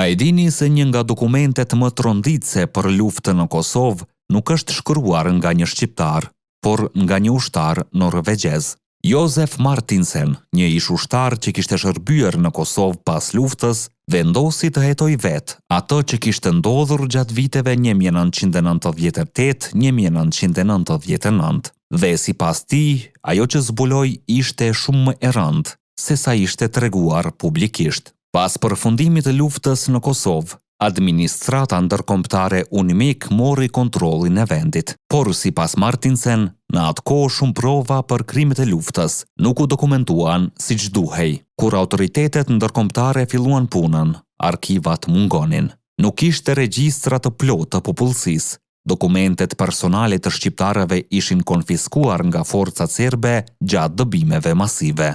A e dini se një nga dokumentet më tronditse për luftën në Kosovë nuk është shkruar nga një shqiptar, por nga një ushtar norvegjez. Josef Martinsen, një ish ushtar që kishte shërbyer në Kosovë pas luftës, vendosi të hetoj vetë ato që kishte ndodhur gjatë viteve 1998-1999. Dhe sipas tij, ajo që zbuloi ishte shumë më e rëndë se sa ishte treguar publikisht. Pas përfundimit të luftës në Kosovë, administrata ndërkombëtare UNMIK mori kontrollin e vendit, por sipas Martinsen, në atë kohë shumë prova për krimet e luftës nuk u dokumentuan siç duhej. Kur autoritetet ndërkombëtare filluan punën, arkivat mungonin. Nuk ishte regjistra të plotë të popullsisë. Dokumentet personale të shqiptarëve ishin konfiskuar nga forcat serbe gjatë dëbimeve masive.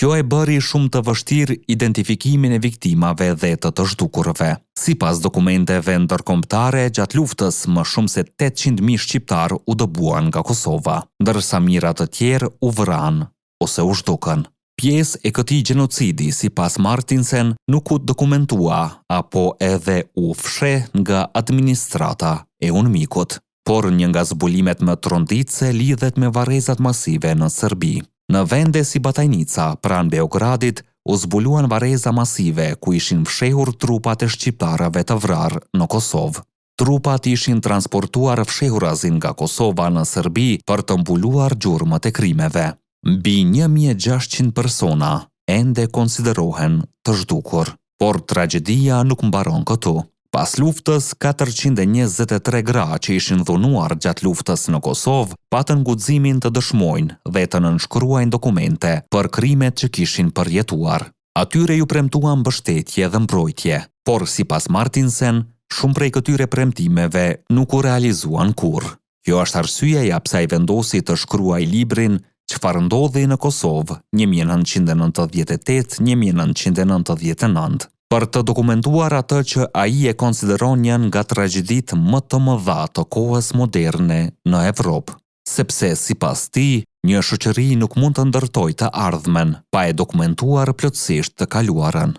Kjo e bëri shumë të vështirë identifikimin e viktimave dhe të zhdukurve. Sipas dokumenteve ndërkombëtare, gjatë luftës më shumë se 800.000 shqiptar u dëbuan nga Kosova, ndërsa mijëra të tjerë u vranë ose u zhdukën. Pjesë e këtij gjenocidi, sipas Martinsen, nuk u dokumentua apo edhe u fsheh nga administrata e UNMIK-ut, por një nga zbulimet më tronditse lidhet me varrezat masive në Serbi. Në vende si Batajnica, pranë Beogradit, u zbuluan varreza masive ku ishin fshehur trupat e shqiptarëve të vrarë në Kosovë. Trupat ishin transportuar fshehurazin nga Kosova në Serbi për të mbuluar gjurmët e krimeve. Mbi 1.600 persona ende konsiderohen të zhdukur. Por tragjedia nuk mbaron këtu. Pas luftës, 423 gra që ishin dhunuar gjatë luftës në Kosovë patën guximin të dëshmojnë dhe të nënshkruajnë dokumente për krimet që kishin përjetuar. Atyre ju premtuan mbështetje dhe mbrojtje, por sipas Martinsen, shumë prej këtyre premtimeve nuk u realizuan kurrë. Kjo është arsyeja pse ai vendosi të shkruajë librin Çfarë ndodhi në Kosovë 1998-1999. Për të dokumentuar atë që ai e konsideron një nga tragjeditë më të mëdha të kohës moderne në Evropë, sepse sipas tij, një shoqëri nuk mund të ndërtojë të ardhmen pa e dokumentuar plotësisht të kaluarën.